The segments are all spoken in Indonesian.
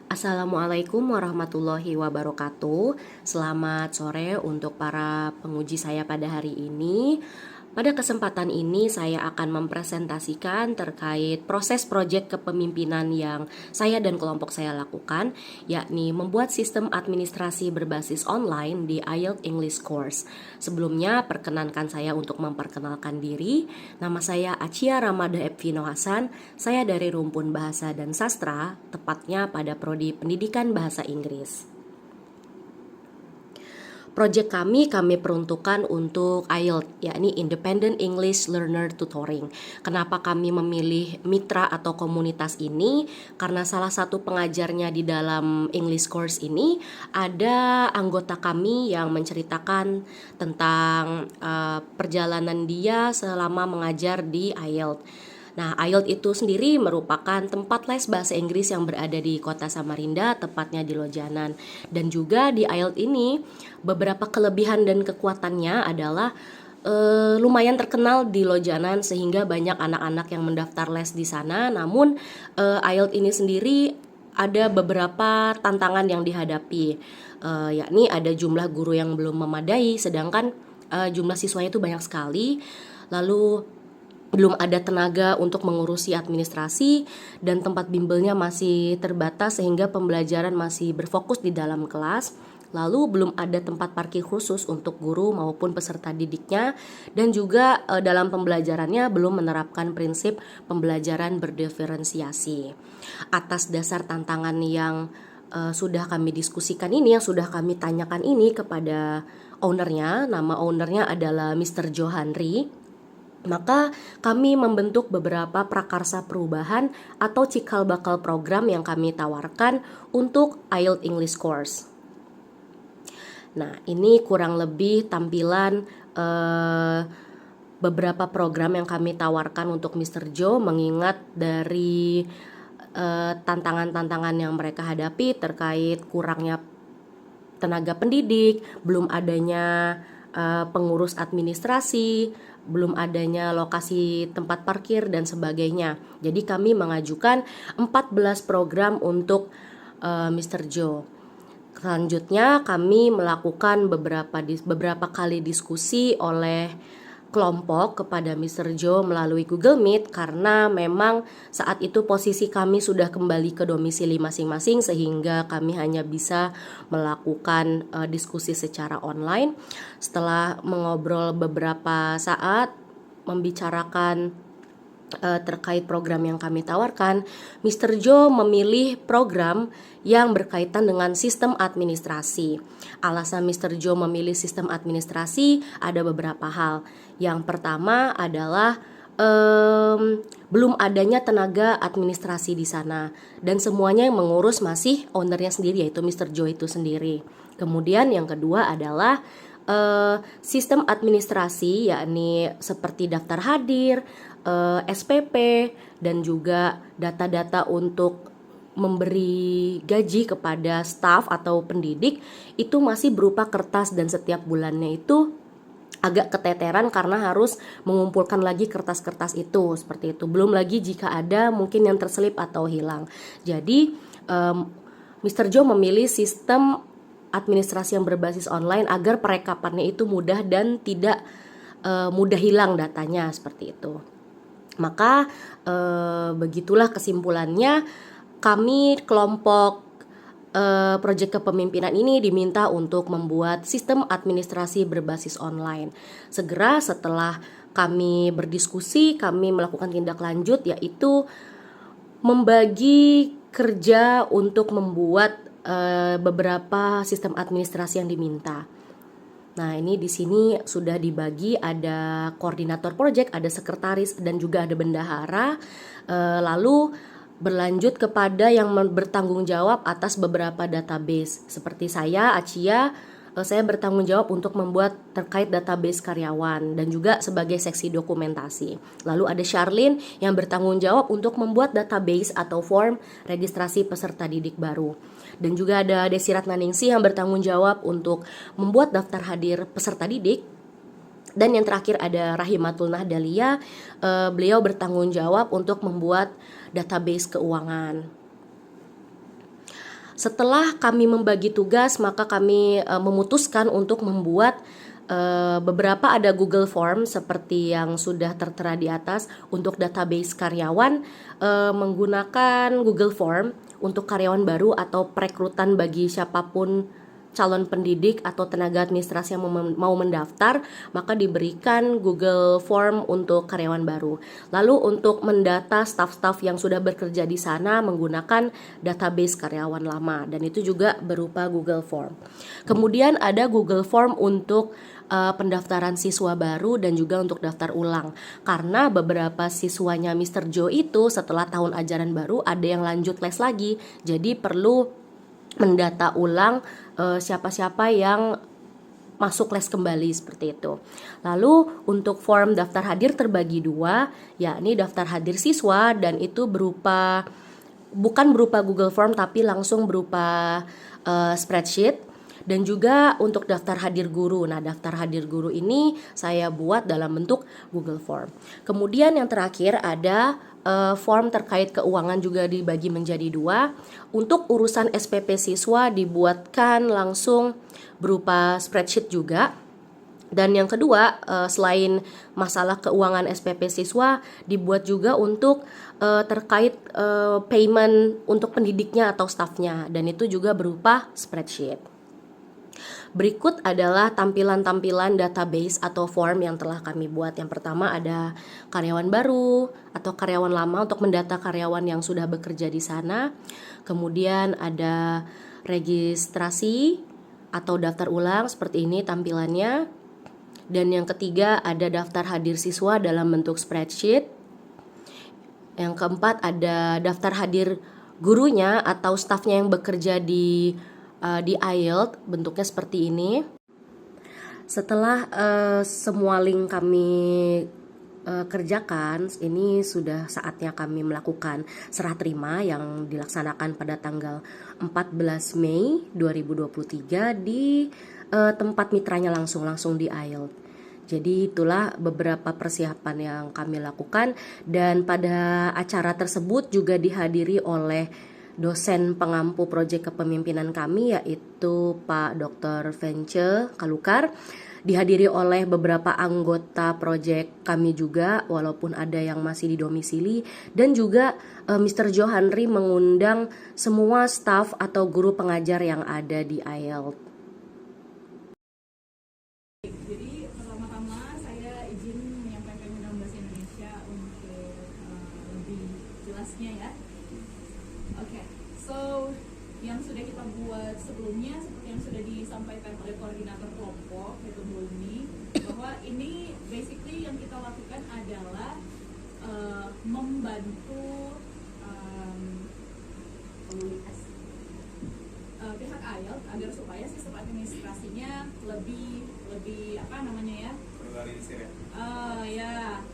Assalamualaikum warahmatullahi wabarakatuh. Selamat sore untuk para penguji saya pada hari ini. Pada kesempatan ini saya akan mempresentasikan terkait proses proyek kepemimpinan yang saya dan kelompok saya lakukan, yakni membuat sistem administrasi berbasis online di IELTS English Course. Sebelumnya, perkenankan saya untuk memperkenalkan diri. Nama saya Achia Ramada Epvino Hasan. Saya dari Rumpun Bahasa dan Sastra, tepatnya pada Prodi Pendidikan Bahasa Inggris. Proyek kami peruntukkan untuk IELTS, yakni Independent English Learner Tutoring. Kenapa kami memilih mitra atau komunitas ini? Karena salah satu pengajarnya di dalam English course ini ada anggota kami yang menceritakan tentang perjalanan dia selama mengajar di IELTS. Nah, IELTS itu sendiri merupakan tempat les bahasa Inggris yang berada di kota Samarinda, tepatnya di Lojanan. Dan juga di IELTS ini, beberapa kelebihan dan kekuatannya adalah lumayan terkenal di Lojanan sehingga banyak anak-anak yang mendaftar les di sana. Namun, IELTS ini sendiri ada beberapa tantangan yang dihadapi, yakni ada jumlah guru yang belum memadai, sedangkan jumlah siswanya itu banyak sekali. Lalu belum ada tenaga untuk mengurusi administrasi dan tempat bimbelnya masih terbatas sehingga pembelajaran masih berfokus di dalam kelas. Lalu belum ada tempat parkir khusus untuk guru maupun peserta didiknya, dan juga dalam pembelajarannya belum menerapkan prinsip pembelajaran berdiferensiasi. Atas dasar tantangan yang sudah kami diskusikan ini, yang sudah kami tanyakan ini kepada ownernya, nama ownernya adalah Mr. Johanri, maka kami membentuk beberapa prakarsa perubahan atau cikal bakal program yang kami tawarkan untuk IELTS English Course. Nah, ini kurang lebih tampilan beberapa program yang kami tawarkan untuk Mr. Joe, mengingat dari tantangan-tantangan yang mereka hadapi terkait kurangnya tenaga pendidik, belum adanya pengurus administrasi, belum adanya lokasi tempat parkir dan sebagainya. Jadi kami mengajukan 14 program untuk Mr. Joe. Selanjutnya kami melakukan beberapa kali diskusi oleh kelompok kepada Mr. Joe melalui Google Meet, karena memang saat itu posisi kami sudah kembali ke domisili masing-masing sehingga kami hanya bisa melakukan diskusi secara online. Setelah mengobrol beberapa saat membicarakan terkait program yang kami tawarkan, Mr. Joe memilih program yang berkaitan dengan sistem administrasi. Alasan Mr. Joe memilih sistem administrasi ada beberapa hal. Yang pertama adalah belum adanya tenaga administrasi di sana, dan semuanya yang mengurus masih ownernya sendiri, yaitu Mr. Joe itu sendiri. Kemudian yang kedua adalah sistem administrasi, yakni seperti daftar hadir, SPP, dan juga data-data untuk memberi gaji kepada staf atau pendidik itu masih berupa kertas, dan setiap bulannya itu agak keteteran karena harus mengumpulkan lagi kertas-kertas itu, seperti itu. Belum lagi jika ada mungkin yang terselip atau hilang. Jadi Mr. Joe memilih sistem administrasi yang berbasis online agar perekapannya itu mudah dan tidak mudah hilang datanya, seperti itu. Maka begitulah kesimpulannya, kami kelompok proyek kepemimpinan ini diminta untuk membuat sistem administrasi berbasis online. Segera setelah kami berdiskusi, kami melakukan tindak lanjut, yaitu membagi kerja untuk membuat beberapa sistem administrasi yang diminta. Nah, ini di sini sudah dibagi, ada koordinator proyek, ada sekretaris, dan juga ada bendahara. Lalu berlanjut kepada yang bertanggung jawab atas beberapa database. Seperti saya, Achia, saya bertanggung jawab untuk membuat terkait database karyawan dan juga sebagai seksi dokumentasi. Lalu ada Charlene yang bertanggung jawab untuk membuat database atau form registrasi peserta didik baru. Dan juga ada Desi Ratnaningsih yang bertanggung jawab untuk membuat daftar hadir peserta didik. Dan yang terakhir ada Rahimatul Nahdalia, beliau bertanggung jawab untuk membuat database keuangan. Setelah kami membagi tugas, maka kami memutuskan untuk membuat beberapa ada Google Form seperti yang sudah tertera di atas untuk database karyawan, menggunakan Google Form untuk karyawan baru atau perekrutan bagi siapapun calon pendidik atau tenaga administrasi yang mau mendaftar, maka diberikan Google Form untuk karyawan baru. Lalu untuk mendata staf-staf yang sudah bekerja di sana menggunakan database karyawan lama, dan itu juga berupa Google Form. Kemudian ada Google Form untuk pendaftaran siswa baru dan juga untuk daftar ulang, karena beberapa siswanya Mr. Joe itu setelah tahun ajaran baru ada yang lanjut les lagi, jadi perlu mendata ulang siapa-siapa yang masuk les kembali seperti itu. Lalu untuk form daftar hadir terbagi dua, yakni daftar hadir siswa, dan itu bukan berupa Google Form tapi langsung berupa spreadsheet. Dan juga untuk daftar hadir guru. Nah, daftar hadir guru ini saya buat dalam bentuk Google Form. Kemudian yang terakhir ada form terkait keuangan juga dibagi menjadi dua. Untuk urusan SPP siswa dibuatkan langsung berupa spreadsheet juga. Dan yang kedua, selain masalah keuangan SPP siswa, dibuat juga untuk terkait payment untuk pendidiknya atau stafnya, dan itu juga berupa spreadsheet. Berikut adalah tampilan-tampilan database atau form yang telah kami buat. Yang pertama ada karyawan baru atau karyawan lama untuk mendata karyawan yang sudah bekerja di sana. Kemudian ada registrasi atau daftar ulang, seperti ini tampilannya. Dan yang ketiga ada daftar hadir siswa dalam bentuk spreadsheet. Yang keempat ada daftar hadir gurunya atau stafnya yang bekerja di IELTS, bentuknya seperti ini. Setelah semua link kami kerjakan, ini sudah saatnya kami melakukan serah terima yang dilaksanakan pada tanggal 14 Mei 2023 di tempat mitranya langsung di IELTS. Jadi itulah beberapa persiapan yang kami lakukan, dan pada acara tersebut juga dihadiri oleh dosen pengampu proyek kepemimpinan kami, yaitu Pak Dr. Vence Kalukar, dihadiri oleh beberapa anggota proyek kami juga, walaupun ada yang masih didomisili, dan juga Mr. Joe Henry mengundang semua staf atau guru pengajar yang ada di IELTS. Jadi pertama-tama saya izin menyampaikan dalam bahasa Indonesia untuk lebih jelasnya ya. Oke, so yang sudah kita buat sebelumnya seperti yang sudah disampaikan oleh koordinator kelompok yaitu Bu Uni, bahwa ini basically yang kita lakukan adalah membantu pihak IELTS agar supaya sistem administrasinya lebih apa namanya ya?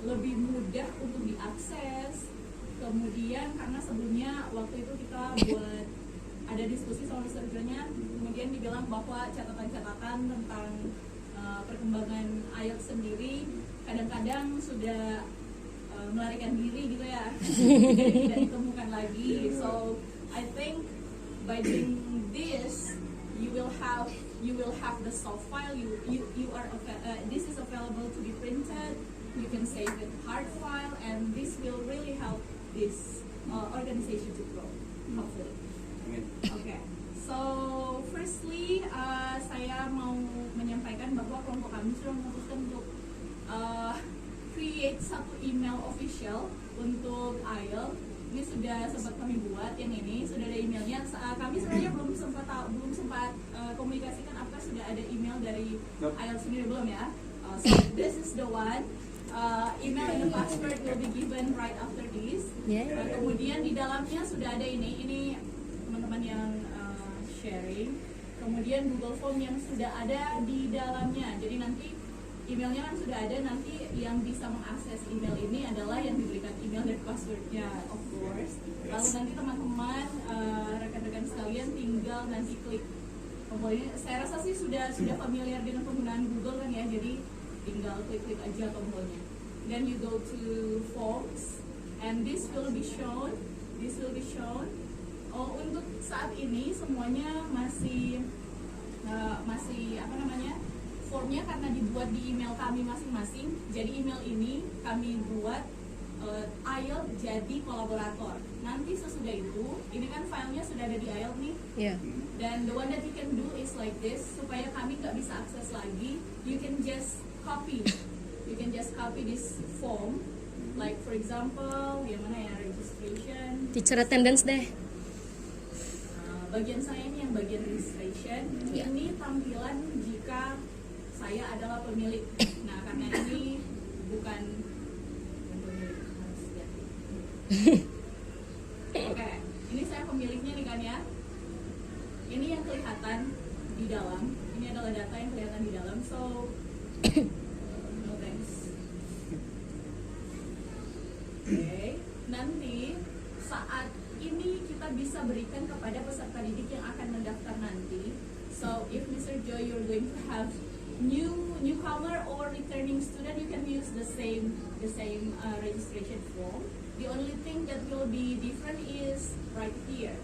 Lebih mudah untuk diakses. Kemudian karena sebelumnya waktu itu kita buat ada diskusi sama serjanya, kemudian dibilang bahwa catatan-catatan tentang perkembangan IELTS sendiri kadang-kadang sudah melarikan diri gitu ya, jadi tidak ditemukan lagi. So I think by doing this you will have the soft file. This is available to be printed. You can save it hard file, and this will really help this organization to grow, hopefully. Okay. So firstly, saya mau menyampaikan bahwa kelompok kami sudah memutuskan untuk create satu email official untuk IELTS. Ini sudah sempat kami buat, yang ini sudah ada emailnya. Kami sebenarnya belum sempat komunikasikan apakah sudah ada email dari IELTS sendiri, belum ya. So this is the one. Email and the password will be given right after this. Kemudian di dalamnya sudah ada ini teman-teman yang sharing. Kemudian Google Form yang sudah ada di dalamnya. Jadi nanti emailnya kan sudah ada, nanti yang bisa mengakses email ini adalah yang diberikan email dan passwordnya, of course. Lalu nanti teman-teman, rekan-rekan sekalian tinggal nanti klik tombolnya. Saya rasa sih sudah familiar dengan penggunaan Google kan ya, jadi tinggal klik aja tombolnya. Then you go to Forms, and this will be shown. Oh, untuk saat ini semuanya masih apa namanya, formnya karena dibuat di email kami masing-masing. Jadi email ini kami buat IELTS jadi kolaborator. Nanti sesudah itu, ini kan filenya sudah ada di IELTS nih. Yeah. Dan the one that you can do is like this, supaya kami nggak bisa akses lagi. You can just copy this form. Like for example, yang mana ya, registration. Teacher attendance deh. Bagian saya ini yang bagian registration. Ya. Ini tampilan jika saya adalah pemilik. Nah, karena ini bukan pemilik, harus ganti. Oke, ini saya pemiliknya nih kan ya. Ini yang kelihatan di dalam. Ini adalah data yang kelihatan di dalam. So, no thanks. Oke, nanti saat ini kita bisa berikan kepada peserta didik yang akan mendaftar nanti. So if Mr. Joy you're going to have newcomer or returning student, you can use the same registration form. The only thing that will be different is right here.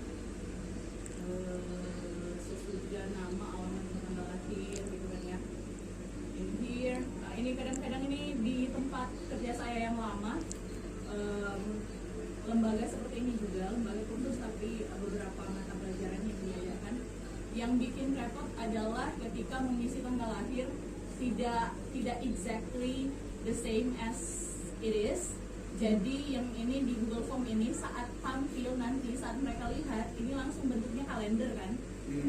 Sesudah nama, alamat, tanggal lahir gitu kan ya. In here. Nah, ini kadang-kadang ini di tempat kerja saya yang lama. Lembaga seperti ini juga, lembaga khusus tapi beberapa mata pelajaran yang diadakan. Yang bikin repot adalah ketika mengisi tanggal lahir tidak exactly the same as it is. Jadi yang ini di Google Form ini saat tampil nanti, saat mereka lihat ini langsung bentuknya kalender kan.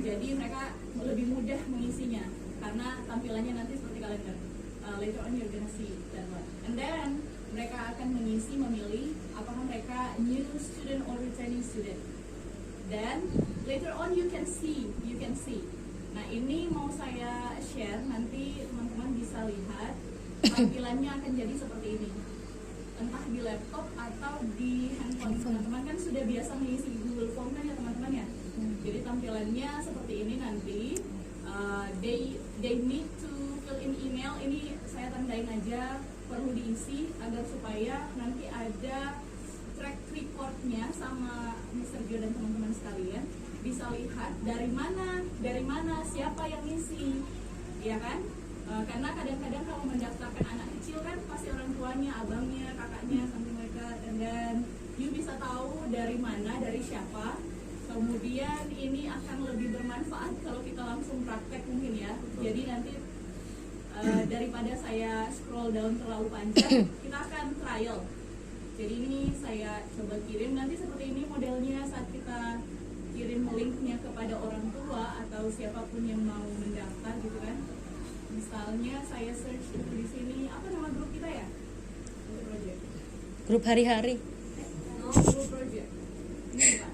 Jadi mereka lebih mudah mengisinya karena tampilannya nanti seperti kalender. Later on you're gonna see that one. And then mereka akan memilih apakah mereka new student or returning student. Dan later on you can see. Nah, ini mau saya share, nanti teman-teman bisa lihat tampilannya akan jadi seperti ini. Entah di laptop atau di handphone. Teman-teman kan sudah biasa mengisi Google Form kan ya teman-teman ya. Jadi tampilannya seperti ini nanti. They need to fill in email. Ini saya tandain aja, perlu diisi agar supaya nanti ada track recordnya sama Mr. Jo dan teman-teman sekalian bisa lihat dari mana siapa yang ngisi, ya kan? Karena kadang-kadang kalau mendaftarkan anak kecil kan pasti orang tuanya, abangnya, kakaknya, something like that, and then you bisa tahu dari mana, dari siapa. Kemudian ini akan lebih bermanfaat kalau kita langsung praktek mungkin ya. Jadi nanti daripada saya scroll down terlalu panjang, kita akan trial. Jadi ini saya coba kirim, nanti seperti ini modelnya saat kita kirim linknya kepada orang tua atau siapapun yang mau mendaftar gitu kan. Misalnya saya search di sini, apa nama grup kita ya? Grup project. Grup hari-hari. No, grup project. Ini bukan.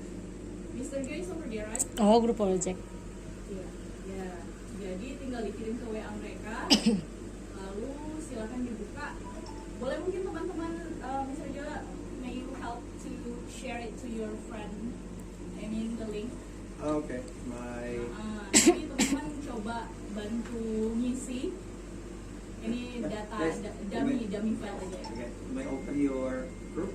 Mr. Joy is over there, right? Oh, grup project. Iya, ya. Jadi tinggal dikirim ke WA mereka, lalu silakan dibuka. Boleh mungkin teman-teman, Mr. Joy, may you help to share it to your friend? I mean the link. Okay, Jadi teman-teman coba bantu ngisi. Ini data dummy file aja ya. Okay, may I open your group?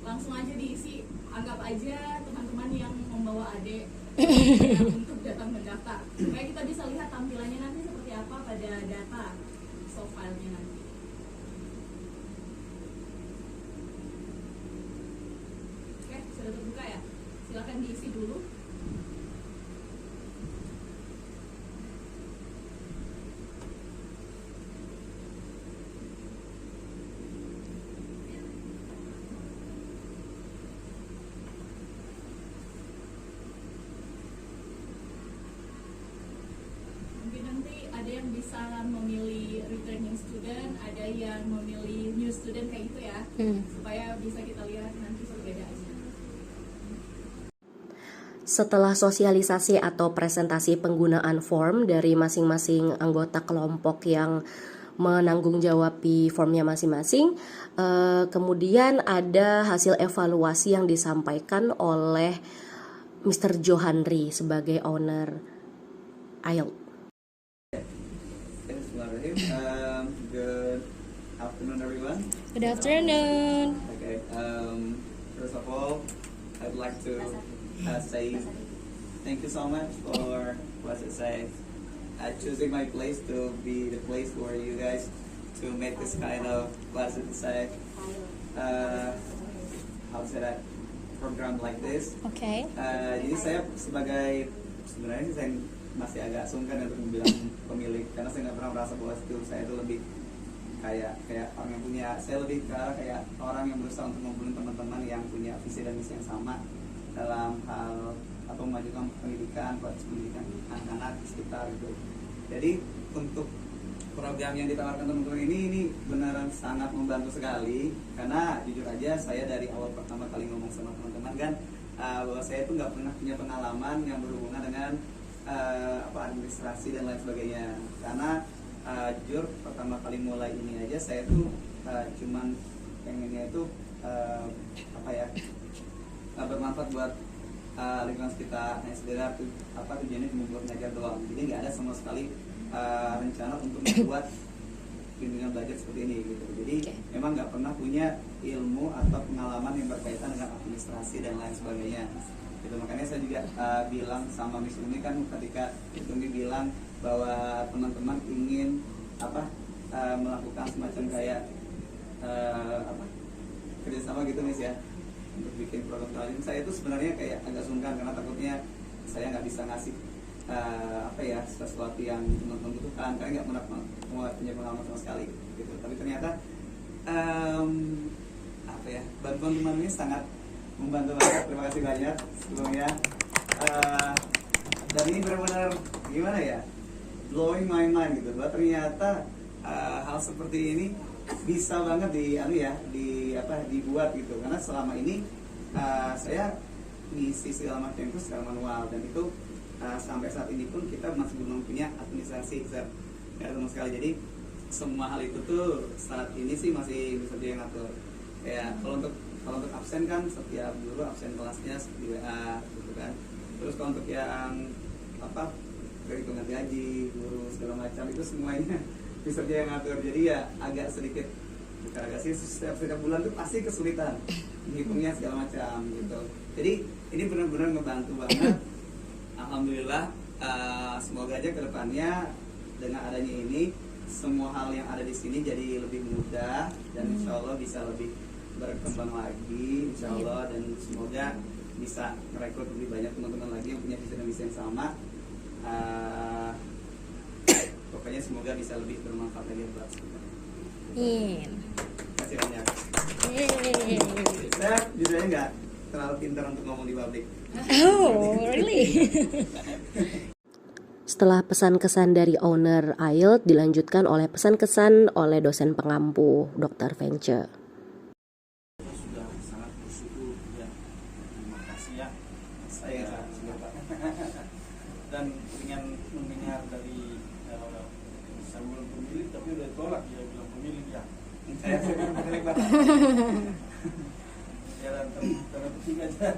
Langsung aja diisi. Anggap aja teman-teman yang membawa adik untuk datang mendaftar. Supaya kita bisa lihat tampilannya nanti seperti apa pada data soft file-nya nanti. Oke, sudah terbuka ya? Silakan diisi dulu. Mungkin nanti ada yang bisa memilih returning student, ada yang memilih new student kayak gitu ya, supaya bisa kita lihat nanti perbedaannya. Setelah sosialisasi atau presentasi penggunaan form dari masing-masing anggota kelompok yang menanggung jawab di formnya masing-masing, kemudian ada hasil evaluasi yang disampaikan oleh Mr. Johanri sebagai owner IELTS. Good afternoon, everyone. Good afternoon. Okay. First of all, I'd like to say thank you so much for choosing my place to be the place for you guys to make this kind of how to say that program like this. Okay. Jadi saya sebenarnya sih saya masih agak sungkan untuk bilang pemilik karena saya nggak pernah merasa bahwa saya itu lebih kayak orang yang punya, saya lebih ke arah kayak orang yang berusaha untuk mengumpulkan teman-teman yang punya visi dan misi yang sama dalam hal atau memajukan pendidikan, kualitas pendidikan anak-anak di sekitar gitu. Jadi untuk program yang ditawarkan teman-teman ini beneran sangat membantu sekali karena jujur aja saya dari awal pertama kali ngomong sama teman-teman kan bahwa saya itu nggak pernah punya pengalaman yang berhubungan dengan administrasi dan lain sebagainya karena jujur pertama kali mulai ini aja saya tuh cuman pengennya itu bermanfaat buat lingkungan sekitar hanya sekedar tujuannya cuma buat ngajar doang jadi nggak ada sama sekali rencana untuk membuat bimbingan belajar seperti ini gitu jadi memang nggak pernah punya ilmu atau pengalaman yang berkaitan dengan administrasi dan lain sebagainya gitu makanya saya juga bilang sama Miss Umi kan ketika Umi bilang bahwa teman-teman ingin melakukan semacam kayak kerjasama gitu Miss ya untuk bikin program kalian saya itu sebenarnya kayak agak sungkan karena takutnya saya nggak bisa ngasih sesuatu yang teman-teman butuhkan karena nggak pernah punya pengalaman sama sekali gitu tapi ternyata bantuan teman ini sangat membantu banget terima kasih banyak sebelumnya dan ini benar-benar gimana ya blowing my mind gitu bahwa ternyata hal seperti ini bisa banget dibuat gitu karena selama ini saya ngisi segala macam itu secara manual dan itu sampai saat ini pun kita masih belum punya administrasi nggak sama sekali jadi semua hal itu tuh saat ini sih masih bisa dia ngatur kayak kalau untuk absen kan setiap guru absen kelasnya di WA gitu kan terus kalau untuk yang perhitungan gaji guru segala macam itu semuanya bisa dia ngatur jadi ya agak sedikit bukan agak sih setiap bulan tuh pasti kesulitan menghitungnya segala macam gitu jadi ini benar-benar ngebantu banget alhamdulillah semoga aja kedepannya dengan adanya ini semua hal yang ada di sini jadi lebih mudah dan insya Allah bisa lebih berkembang lagi insya Allah dan semoga bisa merekrut lebih banyak teman-teman lagi yang punya visi dan misi yang sama pokoknya semoga bisa lebih bermanfaat lagi buat semua. Terima kasih banyak. Saya jujurnya nggak terlalu pintar untuk ngomong di publik. Oh, really? Setelah pesan kesan dari owner IELTS dilanjutkan oleh pesan kesan oleh dosen pengampu Dr. Vence. Sudah sangat bersyukur ya. Terima kasih ya. Saya dan dengan mendengar dari saya belum pemilik tapi udah tolak ya bilang pemilik ya. saya belum pemilik Pak. Ya dan tanda petik aja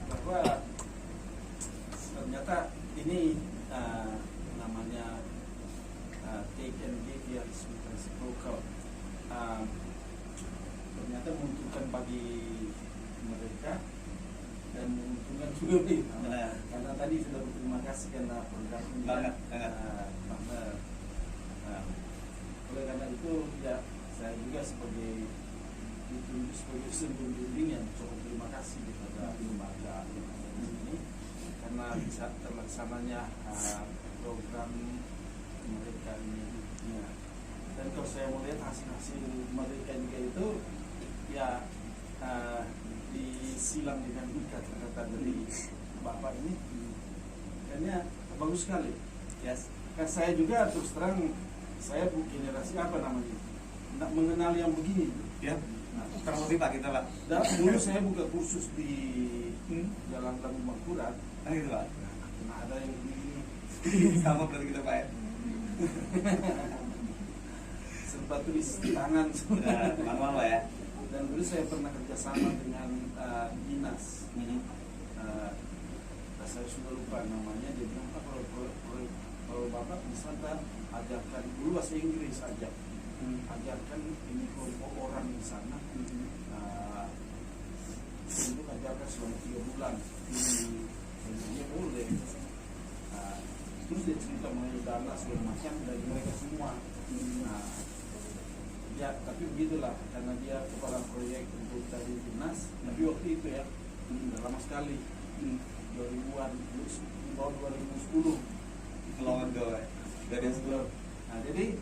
bahwa ternyata ini namanya take and give ya reciprocal ternyata menguntungkan bagi mereka dan menguntungkan juga nih karena tadi sudah berterima kasih karena program ini banget oleh karena itu ya saya juga sebagai dosen pembimbing yang cukup terima kasih kepada lembaga ini karena bisa terlaksananya program mereka ini ya. Dan kalau saya melihat hasil-hasil mereka juga itu ya disilang dengan kata-kata dari Bapak ini kayaknya bagus sekali yes kan saya juga terus terang saya generasi apa namanya nggak mengenal yang begini ya kurang lebih Pak kita Pak dan dulu saya buka kursus di dalam Lagu Mangkurat gitu Pak nah ada yang begini sama berarti kita Pak ya sempat tulis tangan manual Pak ya dan dulu saya pernah kerjasama dengan dinas saya sudah lupa namanya dia bilang kalau Bapak bisa ajarkan dulu bahasa Inggris ajarkan ini kelompok orang di sana untuk ajarkan selama 3 bulan ini boleh. Terus dia cerita mengenai dana segala macam dari mereka semua. Nah, ya tapi begitulah karena dia kepala proyek untuk tadi timnas. Tapi waktu itu ya udah lama sekali 2000-an tahun 2010 Long ago, dari sebelum. Nah jadi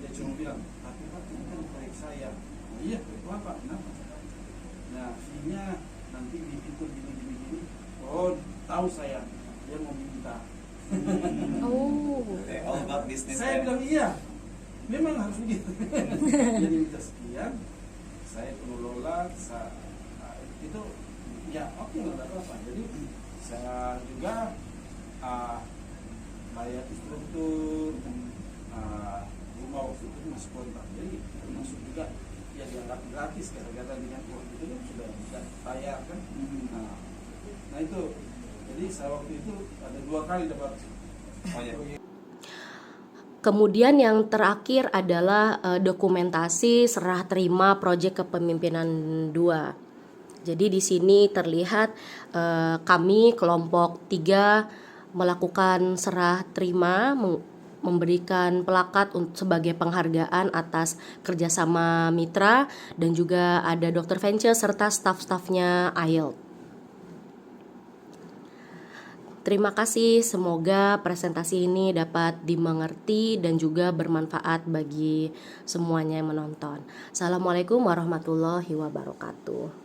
dia cuma bilang tapi Pak ini kan proyek saya. Oh, iya itu apa kenapa? Nah fee-nya nanti dihitung gini. Oh tahu saya dia mau minta. Oh. All about business. Saya ya. bilang iya memang harus begitu. Jadi minta sekian saya kelola itu ya oke lah tidak apa. Jadi saya juga bayar instruktur rumah waktu itu masih kontrak, jadi termasuk juga ya dianggap gratis gara-gara dengan uang itu kan sudah bisa bayar kan. Nah itu jadi saya waktu itu ada 2 kali dapat proyek. Kemudian yang terakhir adalah dokumentasi serah terima proyek kepemimpinan 2. Jadi di sini terlihat kami kelompok 3 melakukan serah terima, memberikan plakat sebagai penghargaan atas kerjasama mitra, dan juga ada Dr. Fence serta staf-stafnya IELTS. Terima kasih, semoga presentasi ini dapat dimengerti dan juga bermanfaat bagi semuanya yang menonton. Assalamualaikum warahmatullahi wabarakatuh.